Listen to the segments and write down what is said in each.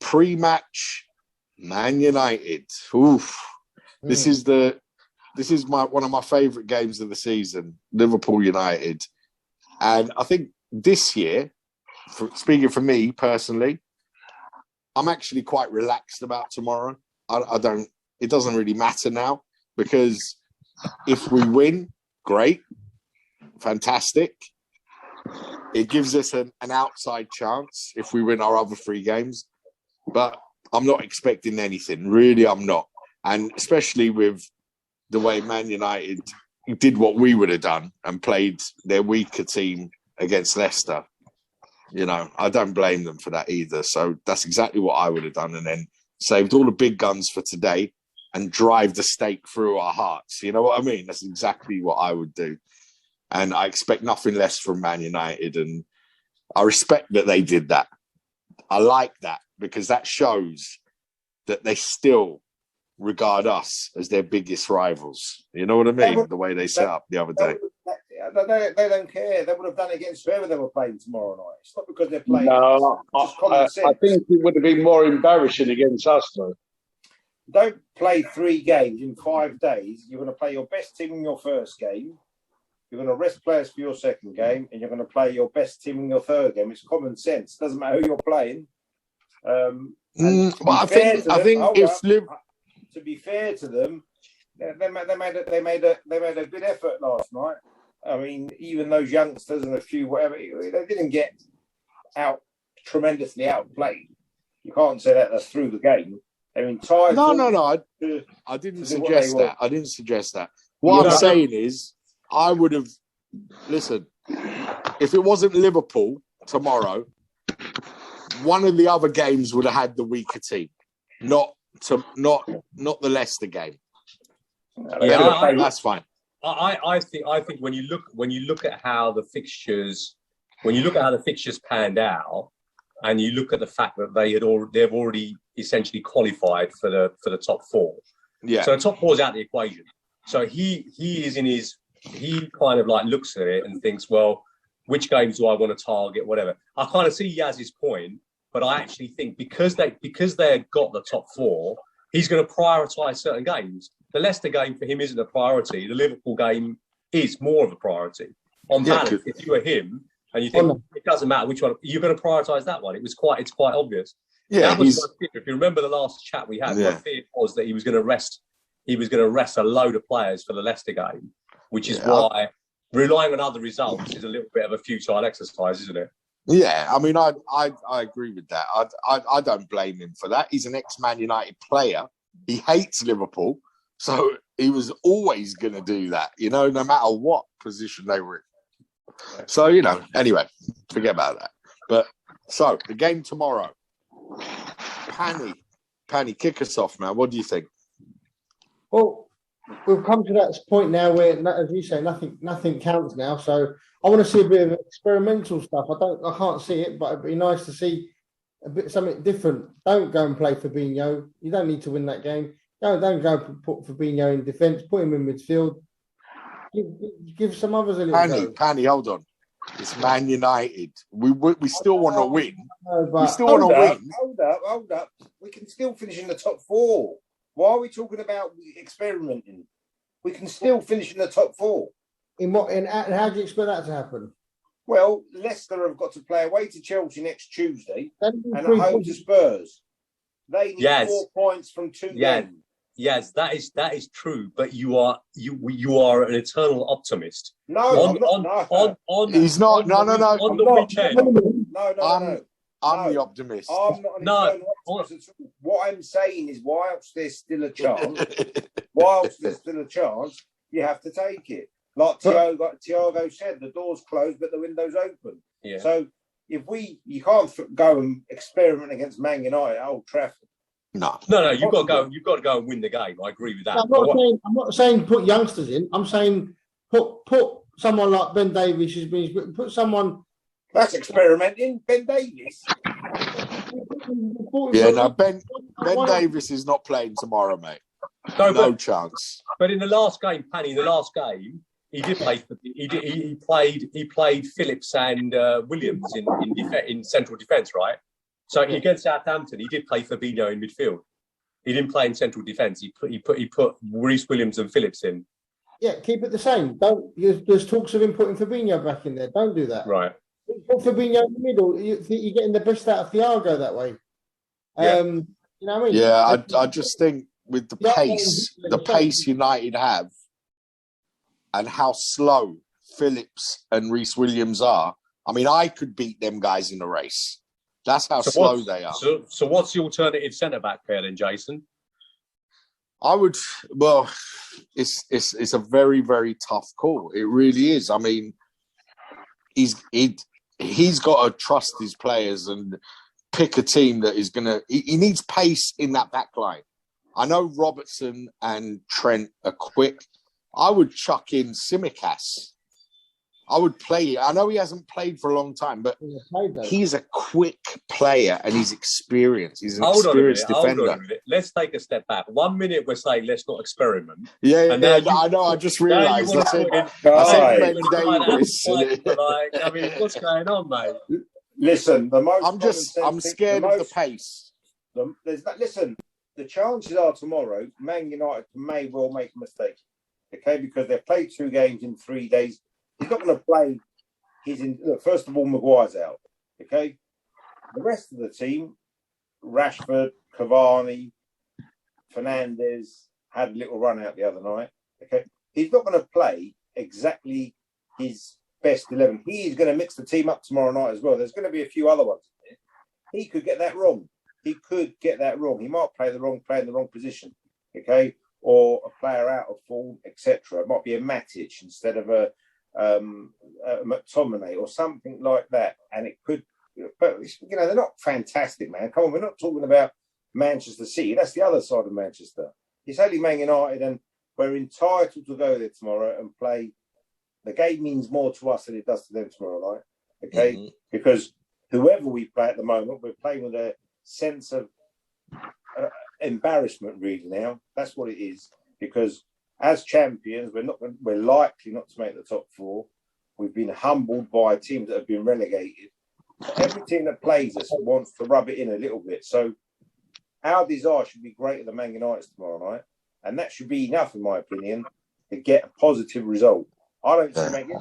pre-match Man United. Oof. This is one of my favourite games of the season, Liverpool United. And I think this year, speaking for me personally, I'm actually quite relaxed about tomorrow. It doesn't really matter now, because if we win, great, fantastic. It gives us an outside chance if we win our other 3 games. But I'm not expecting anything. Really, I'm not. And especially with the way Man United did what we would have done and played their weaker team against Leicester. You know, I don't blame them for that either. So that's exactly what I would have done, and then saved all the big guns for today and drive the stake through our hearts. You know what I mean? That's exactly what I would do. And I expect nothing less from Man United. And I respect that they did that. I like that, because that shows that they still regard us as their biggest rivals. You know what I mean? The way they set up the other day. They don't care. They would have done it against whoever they were playing tomorrow night. It's not because they're playing. No, I think it would have been more embarrassing against us, though. Don't play 3 games in 5 days. You're going to play your best team in your first game. You're going to rest players for your second game, and you're going to play your best team in your third game. It's common sense. Doesn't matter who you're playing. I think to be fair to them, they made a good effort last night. I mean, even those youngsters and a few whatever, they didn't get tremendously outplayed. You can't say that's through the game. I mean, No. I didn't suggest that. I didn't suggest that. What I'm saying is, I would have listen. If it wasn't Liverpool tomorrow, one of the other games would have had the weaker team, not the Leicester game. Yeah, that's fine. I think when you look at how the fixtures panned out, and you look at the fact that they've already essentially qualified for the top 4. Yeah. So the top 4 is out of the equation. So he kind of like looks at it and thinks, well, which games do I want to target? Whatever. I kind of see Yaz's point, but I actually think because they've got the top 4, he's going to prioritise certain games. The Leicester game for him isn't a priority. The Liverpool game is more of a priority. On balance, if you were him and you think it doesn't matter which one, you're going to prioritise that one. It's quite obvious. Yeah, that was my fear. If you remember the last chat we had, my fear was that he was going to rest a load of players for the Leicester game, which is why relying on other results is a little bit of a futile exercise, isn't it? Yeah, I mean, I agree with that. I don't blame him for that. He's an ex-Man United player. He hates Liverpool, so he was always going to do that, you know, no matter what position they were in. So, you know, anyway, forget about that. But, so, the game tomorrow. Panny, kick us off, man. What do you think? Well, we've come to that point now where, as you say, nothing counts now. So I want to see a bit of experimental stuff. I can't see it, but it'd be nice to see something different. Don't go and play Fabinho. You don't need to win that game. Don't go put Fabinho in defence. Put him in midfield. Give some others a little go. Panny, hold on. It's Man United. We still want to win. We still want to win. Hold up. We can still finish in the top 4. Why are we talking about experimenting? We can still finish in the top 4. And how do you expect that to happen? Well, Leicester have got to play away to Chelsea next Tuesday and at home to Spurs. They need 4 points from 2 games. Yes, that is true. But you are an eternal optimist. No, he's not. No. On the weekend, no. I'm the optimist. I'm not an optimist. What I'm saying is, whilst there's still a chance, you have to take it. Like Thiago said, the door's closed, but the window's open. Yeah. So you can't go and experiment against Man United at Old Trafford. No. You've got to go and win the game. I agree with that. I'm not saying put youngsters in. I'm saying put someone like Ben Davies has been. Put someone. That's experimenting, Ben Davies. Yeah, no, Ben Davies is not playing tomorrow, mate. No chance. But in the last game, Panny, he did play. He played Phillips and Williams in central defence, right? So against Southampton, he did play Fabinho in midfield. He didn't play in central defence. He put Reece Williams and Phillips in. Yeah, keep it the same. Don't. There's talks of him putting Fabinho back in there. Don't do that. Right. Put Fabinho in the middle. You're getting the best out of Thiago that way. Yeah. You know what I mean? Yeah, I just think with the pace United have, and how slow Phillips and Reece Williams are. I mean, I could beat them guys in a race. That's how slow they are. So what's the alternative centre back pair then, Jason? I would. Well, it's a very, very tough call. It really is. I mean, he's got to trust his players and pick a team that is going to. He needs pace in that back line. I know Robertson and Trent are quick. I would chuck in Tsimikas. I would play. I know he hasn't played for a long time, but he's a quick player and he's experienced. He's an experienced defender. Hold on a minute. Let's take a step back. 1 minute we're saying let's not experiment. Yeah, I know. I just realised. I said Ben Davis. I mean, what's going on, mate? Listen, I'm scared of the pace. Listen, the chances are tomorrow, Man United may well make a mistake. Okay, because they've played 2 games in 3 days. He's not going to play. First of all, Maguire's out. Okay, the rest of the team, Rashford, Cavani, Fernandes had a little run out the other night. Okay, he's not going to play exactly his best 11. He is going to mix the team up tomorrow night as well. There's going to be a few other ones in there. He could get that wrong. He might play the wrong player in the wrong position. Okay, or a player out of form, etc. It might be a Matic instead of a McTominay or something like that, and it could. But they're not fantastic, man. Come on, we're not talking about Manchester City. That's the other side of Manchester. It's only Man United, and we're entitled to go there tomorrow and play. The game means more to us than it does to them tomorrow night. Okay, because whoever we play at the moment, we're playing with a sense of embarrassment. Really, now that's what it is. Because as champions, we're likely not to make the top 4. We've been humbled by teams that have been relegated. Every team that plays us wants to rub it in a little bit. So our desire should be greater than Man United's tomorrow night. And that should be enough, in my opinion, to get a positive result. I don't think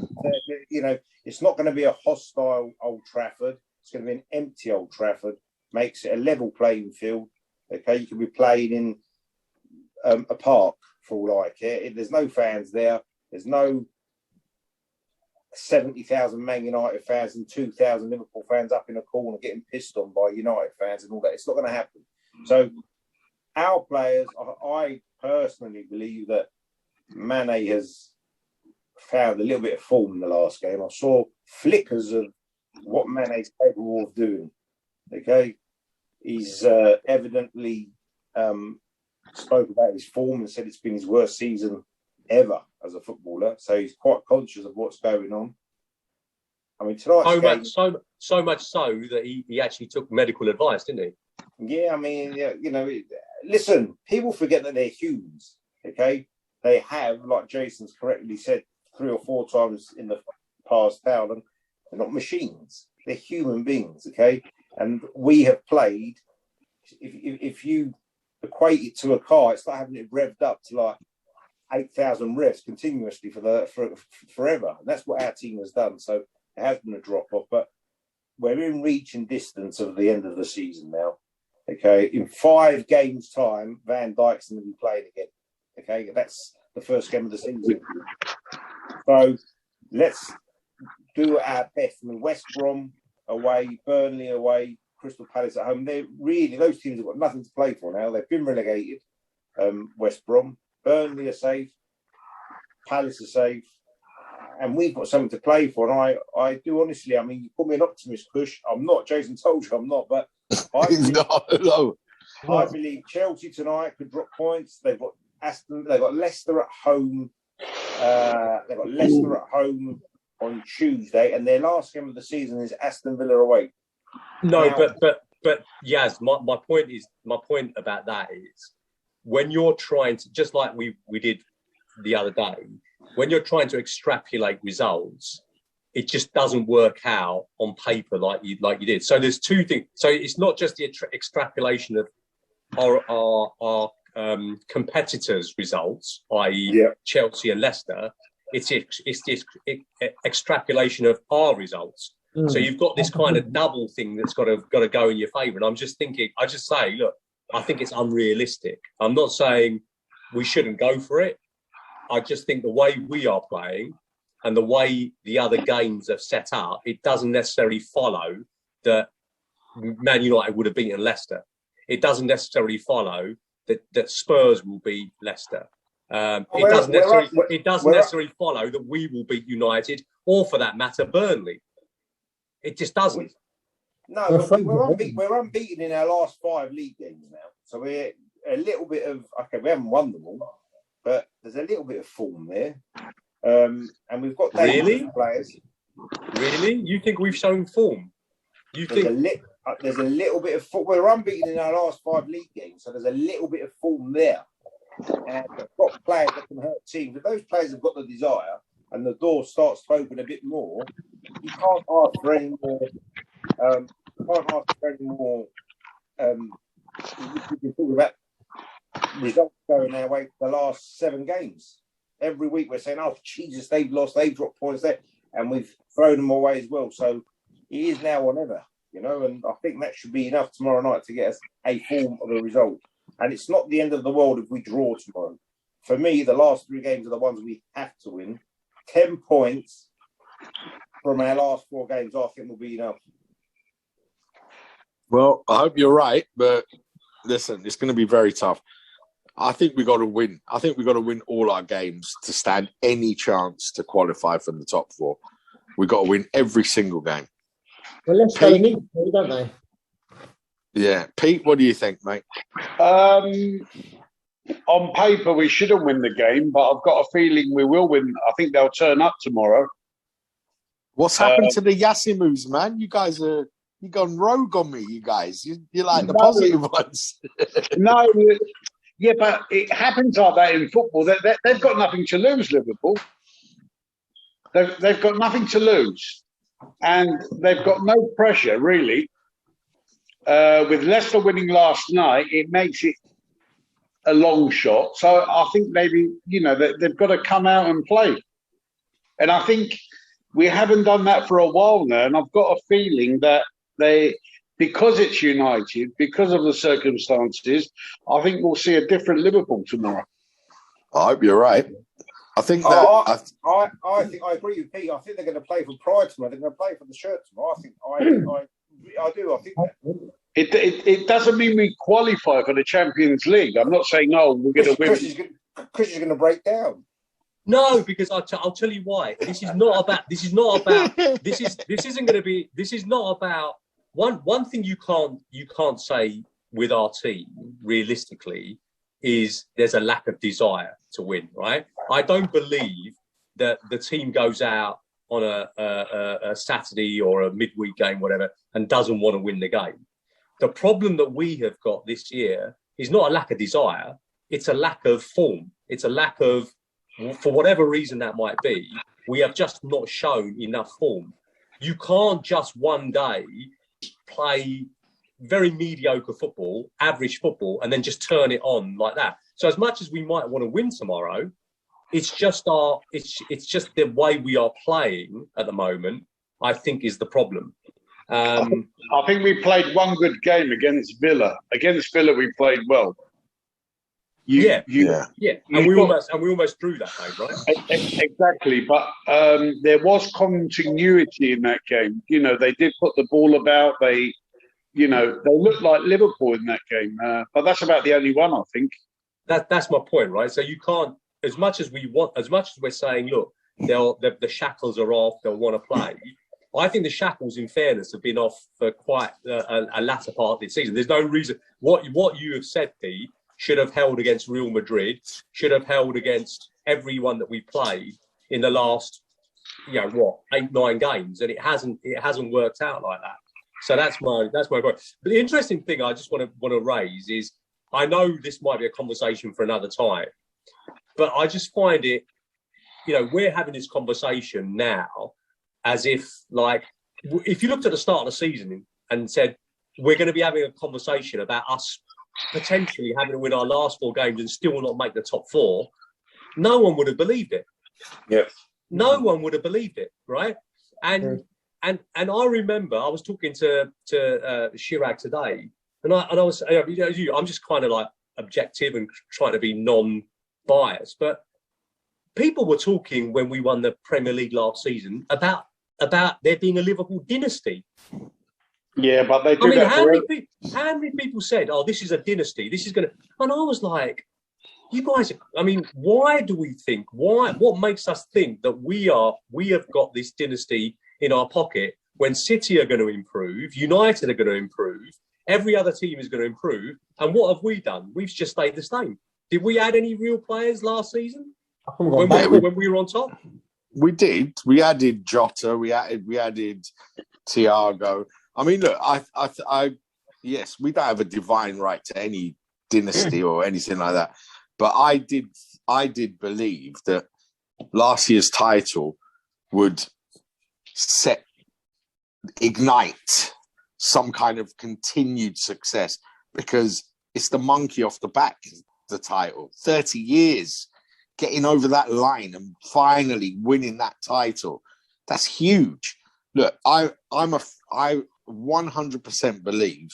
it's not going to be a hostile Old Trafford. It's going to be an empty Old Trafford. Makes it a level playing field. Okay, you can be playing in a park for all I care. There's no fans there. There's no 70,000 Man United fans and 2,000 Liverpool fans up in a corner getting pissed on by United fans and all that. It's not going to happen. So our players, I personally believe that Mane has found a little bit of form in the last game. I saw flickers of what Mane's capable of doing. Okay, he's evidently spoke about his form and said it's been his worst season ever as a footballer. So he's quite conscious of what's going on. I mean, tonight's so much so that he actually took medical advice, didn't he? Yeah, I mean, listen, people forget that they're humans. Okay, they have, like Jason's correctly said 3 or 4 times in the past, they're not machines. They're human beings. Okay, and we have played. If you equate it to a car, it's like having it revved up to like 8,000 revs continuously for forever. And that's what our team has done. So it has been a drop off, but we're in reach and distance of the end of the season now. Okay, in 5 games' time, Van Dijk's going to be playing again. Okay, that's the first game of the season. So let's do our best. I mean, West Brom away, Burnley away, Crystal Palace at home. Those teams have got nothing to play for now. They've been relegated. West Brom, Burnley are safe, Palace are safe, and we've got something to play for. And I do honestly. I mean, you call me an optimist, Kush. I'm not. Jason told you I'm not. But I believe Chelsea tonight could drop points. They've got They've got Leicester at home. They've got Leicester at home on Tuesday, and their last game of the season is Aston Villa away. No, but Yaz, my point about that is when you're trying to, just like we did the other day, when you're trying to extrapolate results, it just doesn't work out on paper like you did. So there's two things. So it's not just the extrapolation of our competitors' results, i.e., Chelsea and Leicester. It's this extrapolation of our results. So you've got this kind of double thing that's got to go in your favour. And I'm just thinking, I just say, look, I think it's unrealistic. I'm not saying we shouldn't go for it. I just think the way we are playing and the way the other games are set up, it doesn't necessarily follow that Man United would have beaten Leicester. It doesn't necessarily follow that Spurs will beat Leicester. It doesn't necessarily follow that we will beat United, or for that matter, Burnley. It just doesn't. No, but we're unbeaten in our last 5 league games now. So we're a little bit of, okay, we haven't won them all, but there's a little bit of form there. And we've got players. Really? You think we've shown form? There's a little bit of form. We're unbeaten in our last 5 league games, so there's a little bit of form there. And we've got players that can hurt teams. If those players have got the desire and the door starts to open a bit more, you can't ask for any more. We've been talking about results going our way for the last 7 games. Every week we're saying, "Oh Jesus, they've lost, they've dropped points there," and we've thrown them away as well. So it is now or never, and I think that should be enough tomorrow night to get us a form of a result. And it's not the end of the world if we draw tomorrow. For me, the last 3 games are the ones we have to win. 10 points from our last 4 games, I think, will be enough. Well, I hope you're right, but listen, it's going to be very tough. I think we got to win. I think we've got to win all our games to stand any chance to qualify for the top 4. We've got to win every single game. Well, let's go need to, don't they? Yeah. Pete, what do you think, mate? On paper, we shouldn't win the game, but I've got a feeling we will win. I think they'll turn up tomorrow. What's happened to the Yassimus, man? You guys are... You've gone rogue on me, you guys. You're like the positive ones. No, yeah, but it happens like that in football. They've got nothing to lose, Liverpool. They've got nothing to lose. And they've got no pressure, really. With Leicester winning last night, it makes it a long shot. So I think maybe, they've got to come out and play. And I think we haven't done that for a while now. And I've got a feeling that because it's United, because of the circumstances, I think we'll see a different Liverpool tomorrow. I hope you're right. I think that I think I agree with Pete. I think they're going to play for pride tomorrow. They're going to play for the shirt tomorrow. I do. I think that. It doesn't mean we qualify for the Champions League. I'm not saying we're going to win. Chris is going to break down. No, because I'll tell you why. This is not about. This isn't going to be. This is not about. One thing you can't say with our team realistically is there's a lack of desire to win, right? I don't believe that the team goes out on a Saturday or a midweek game, whatever, and doesn't want to win the game. The problem that we have got this year is not a lack of desire. It's a lack of form. It's a lack of, for whatever reason that might be, we have just not shown enough form. You can't just one day play very mediocre football, average football, and then just turn it on like that. So as much as we might want to win tomorrow, it's just the way we are playing at the moment, I think, is the problem. I think we played one good game against Villa. Against Villa, we played well. And we almost drew that game, right? Exactly, but there was continuity in that game. They did put the ball about. They looked like Liverpool in that game, but that's about the only one, I think. That's my point, right? So you can't, as much as we're saying, look, the shackles are off, they'll want to play. I think the shackles, in fairness, have been off for quite a latter part of the season. There's no reason. What you have said, Pete, should have held against Real Madrid, should have held against everyone that we played in the last, 8-9 games, and it hasn't worked out like that. So that's my point. But the interesting thing I just want to raise is, I know this might be a conversation for another time, but I just find it, we're having this conversation now, as if, like, if you looked at the start of the season and said, we're going to be having a conversation about us potentially having to win our last 4 games and still not make the top 4, no one would have believed it. Yep. No one would have believed it, right? And I remember I was talking to Chirag today, and I was, I'm just kind of like objective and trying to be non-biased, but people were talking when we won the Premier League last season about there being a Liverpool dynasty. Yeah, but they do how many people said, "Oh, this is a dynasty. This is going to," and I was like, "You guys, why do we think? What makes us think that we have got this dynasty in our pocket when City are going to improve, United are going to improve, every other team is going to improve, and what have we done? We've just stayed the same. Did we add any real players last season when we were on top? We did. We added Jota. We added Thiago. I mean, look, yes, we don't have a divine right to any dynasty or anything like that. But I did believe that last year's title would ignite some kind of continued success, because it's the monkey off the back, the title. 30 years getting over that line and finally winning that title. That's huge. Look, I 100% believe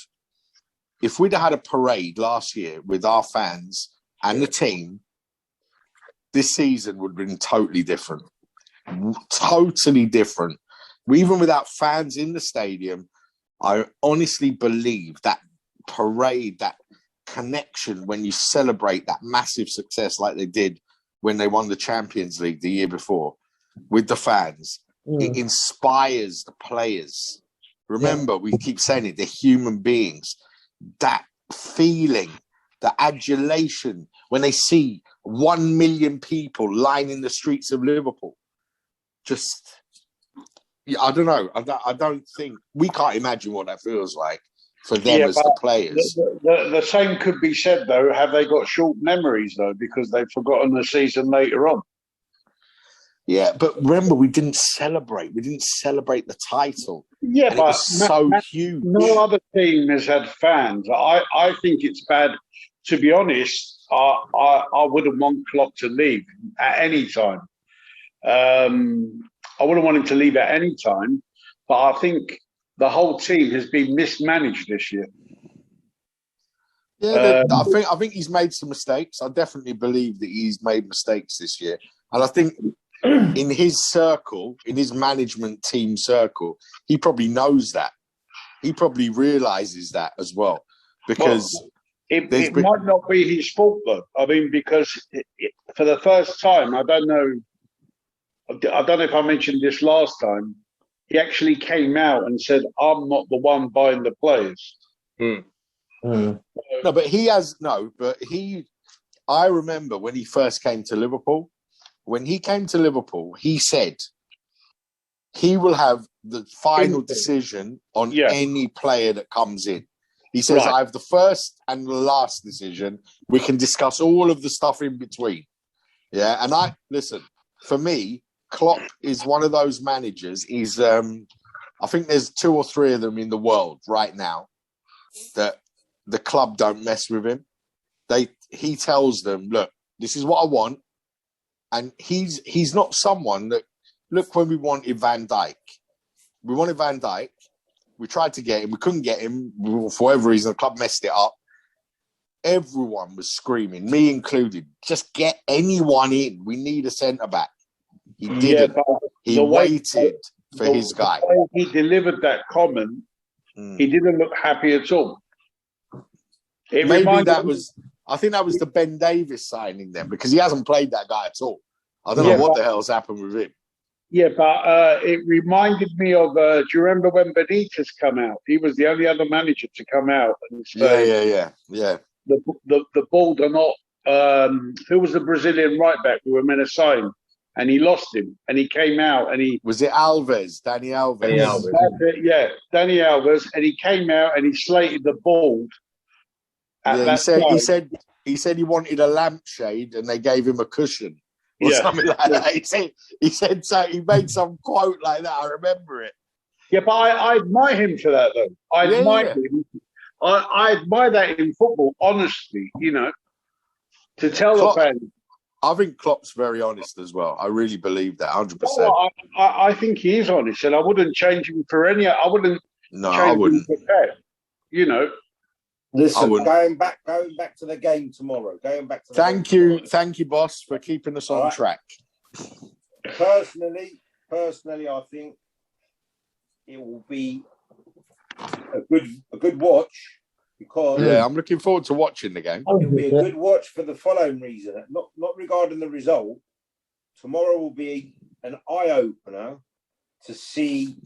if we'd have had a parade last year with our fans and the team, this season would have been totally different. Totally different. Even without fans in the stadium, I honestly believe that parade, that connection when you celebrate that massive success like they did when they won the Champions League the year before with the fans, it inspires the players. Remember, we keep saying it, they're human beings. That feeling, the adulation, when they see 1 million people lining the streets of Liverpool, just, I don't know. I don't think, we can't imagine what that feels like for them as the players. The same could be said, though. Have they got short memories, though, because they've forgotten the season later on? Yeah, but remember, we didn't celebrate. We didn't celebrate the title. Yeah, and but it was so huge. No other team has had fans. I think it's bad. To be honest, I wouldn't want Klopp to leave at any time. I wouldn't want him to leave at any time. But I think the whole team has been mismanaged this year. Yeah, I think he's made some mistakes. I definitely believe that he's made mistakes this year. And I think in his circle, in his management team circle, he probably knows that. He probably realises that as well. Because it might not be his fault, though. I mean, because for the first time, I don't know if I mentioned this last time, he actually came out and said, I'm not the one buying the players. No, but I remember when he first came to Liverpool. When he came to Liverpool, he said he will have the final decision on any player that comes in. He says, I have the first and the last decision. We can discuss all of the stuff in between. Yeah, and listen, for me, Klopp is one of those managers. He's, I think there's 2 or 3 of them in the world right now that the club don't mess with him. He tells them, look, this is what I want. And he's not someone that, look, when we wanted Van Dijk. We wanted Van Dijk. We tried to get him. We couldn't get him. For whatever reason, the club messed it up. Everyone was screaming, me included, just get anyone in. We need a centre-back. He didn't. He waited for his guy. The way he delivered that comment, he didn't look happy at all. I think that was the Ben Davies signing then, because he hasn't played that guy at all. I don't know what the hell's happened with him. Yeah, but it reminded me of, do you remember when Benitez come out? He was the only other manager to come out and say, yeah. The ball are not, who was the Brazilian right back we were meant to sign? And he lost him, and he came out and he... Was it Alves? Dani Alves. That's it, yeah, Dani Alves, and he came out and he slated the ball. He said he wanted a lampshade and they gave him a cushion. or something like that. He said so. He made some quote like that. I remember it. Yeah, but I admire him for that, though. I admire him. I admire that in football, honestly, to tell Klopp, the fans. I think Klopp's very honest as well. I really believe that, 100%. I think he is honest, and I wouldn't change him for any. I wouldn't. No, I wouldn't. Him for that, Listen, going back to the game tomorrow. Thank you, boss, for keeping us on track. Personally, I think it will be a good watch because I'm looking forward to watching the game. It will be a good watch for the following reason, not regarding the result. Tomorrow will be an eye opener to see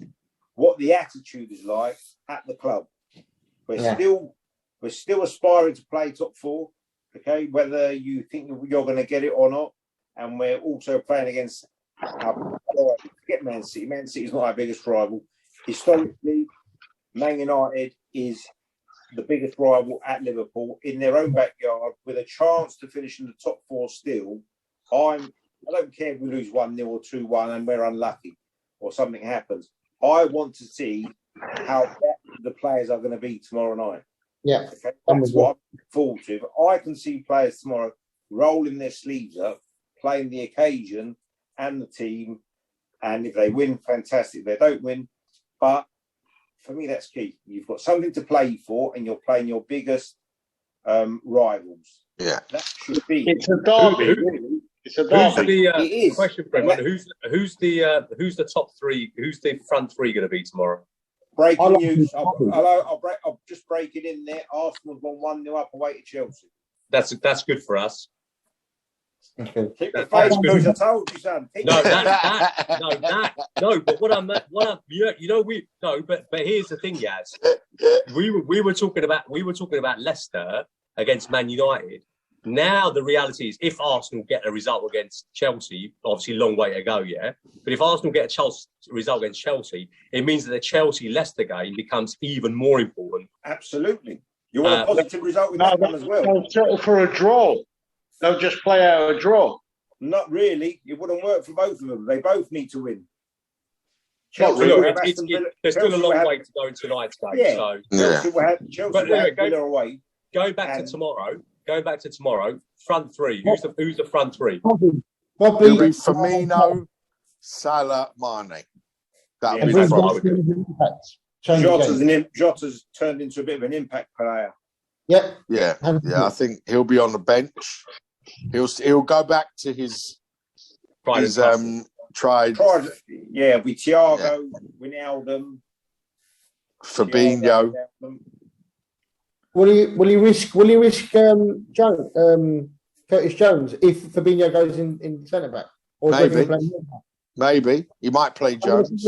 what the attitude is like at the club. We're still aspiring to play top four, okay? Whether you think you're going to get it or not, and we're also playing against forget Man City. Man City is not our biggest rival. Historically, Man United is the biggest rival at Liverpool in their own backyard with a chance to finish in the top four still. I don't care if we lose 1-0 or 2-1 and we're unlucky or something happens. I want to see how the players are going to be tomorrow night. Yeah. Okay? That's what I'm looking forward to. If I can see players tomorrow rolling their sleeves up, playing the occasion and the team, and if they win, fantastic. If they don't win, but for me, that's key. You've got something to play for, and you're playing your biggest rivals. Yeah, that should be. It's a derby. It's a derby. It is. Question for everyone: who's the top three? Who's the front three going to be tomorrow? Breaking news. I'll just break it in there. Arsenal's won 1-0 up away to Chelsea. That's good for us. Okay. Keep the face, Bruce. I told you, son. But but here's the thing, Yaz. We were talking about Leicester against Man United. Now the reality is, if Arsenal get a result against Chelsea, obviously long way to go, yeah. But if Arsenal get a result against Chelsea, it means that the Chelsea-Leicester game becomes even more important. Absolutely. You want a positive result with that one as well. They'll settle for a draw. They'll just play out a draw. Not really. It wouldn't work for both of them. They both need to win. Chelsea there's still a long way to go in tonight's game. Yeah. So. Chelsea will have Villa away. Going back to tomorrow, front three. Who's the front three? Bobby, Firmino, Salah, Mane. That would be that's the what I would do. Jota's turned into a bit of an impact player. Yeah. I think he'll be on the bench. He'll go back to his tried. Yeah, with Thiago, Wijnaldum, Fabinho. Will he risk Curtis Jones if Fabinho goes in centre back? Or Maybe he might play Jones.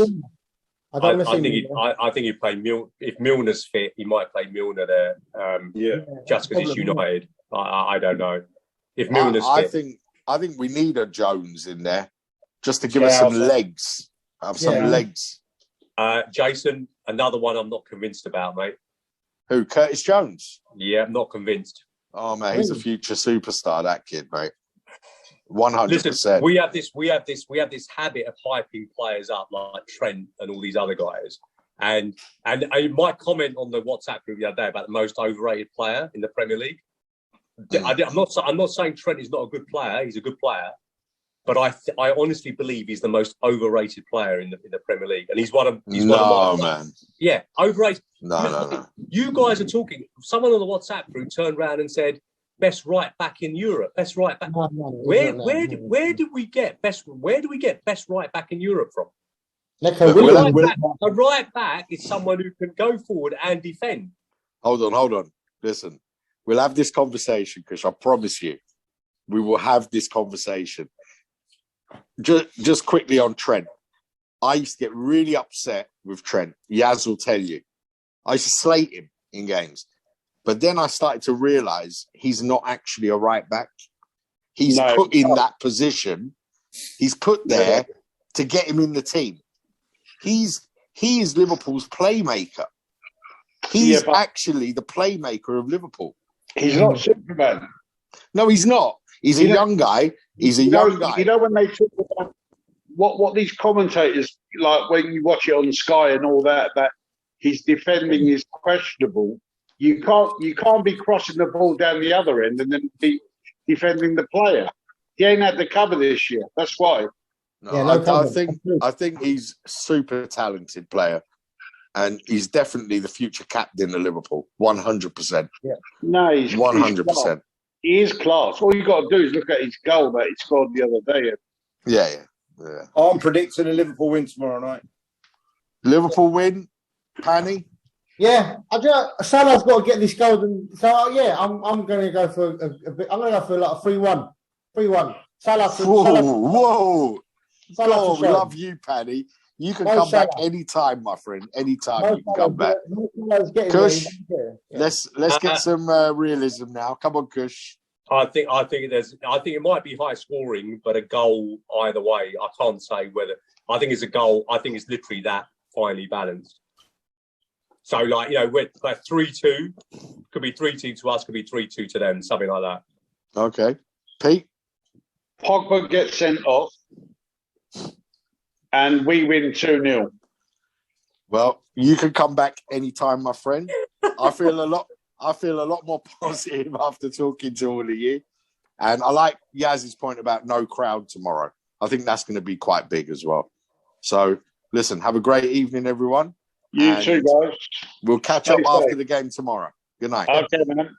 I think he'd play Milner. If Milner's fit, he might play Milner there. Just because it's United. I don't know. If Milner's fit, I think we need a Jones in there just to give us some legs. Legs. Jason, another one I'm not convinced about, mate. Who? Curtis Jones? Yeah, I'm not convinced. Oh man, he's a future superstar. That kid, mate. 100%. Listen, we have this habit of hyping players up like Trent and all these other guys. And my comment on the WhatsApp group the other day about the most overrated player in the Premier League. I'm not saying Trent is not a good player. He's a good player, but I honestly believe he's the most overrated player in the Premier League, and he's one of man. Yeah, overrated. No. You guys are talking. Someone on the WhatsApp group turned around and said, "Best right back in Europe. Best right back." Where do we get best right back in Europe from? A right back is someone who can go forward and defend. Hold on. Listen, we'll have this conversation because I promise you, we will have this conversation. Just quickly on Trent. I used to get really upset with Trent. Yaz will tell you. I used to slate him in games. But then I started to realise he's not actually a right back. He's put in that position. He's put there to get him in the team. He is Liverpool's playmaker. He's actually the playmaker of Liverpool. He's not Superman. No, he's not. He's a young guy. He's a young guy. You know when they talk about what these commentators like when you watch it on Sky and all that his defending is questionable. You can't be crossing the ball down the other end and then be defending the player. He ain't had the cover this year. That's why. No, yeah, I think he's a super talented player, and he's definitely the future captain of Liverpool. 100%. Yeah. No, he's 100%. He is class. All you got to do is look at his goal that he scored the other day. Yeah. I'm predicting a Liverpool win tomorrow night. Liverpool win, Panny. Yeah, Salah's got to get this golden. So yeah, I'm going to go for a bit. I'm going to go for like a 3-1. 3-1. Salah. Whoa! Salah we love you, Paddy. You can come back anytime, my friend. Anytime you can come back. Kush, let's get some realism now. Come on, Kush. I think it might be high scoring, but a goal either way. I can't say whether. I think it's a goal. I think it's literally that finely balanced. So, like, we're 3-2. Could be 3-2 to us. Could be 3-2 to them. Something like that. Okay, Pete. Pogba gets sent off, and we win 2-0. Well, you can come back anytime, my friend. I feel a lot more positive after talking to all of you. And I like Yaz's point about no crowd tomorrow. I think that's going to be quite big as well. So, listen, have a great evening, everyone. You too, guys. We'll catch up after the game tomorrow. Good night. Okay, man.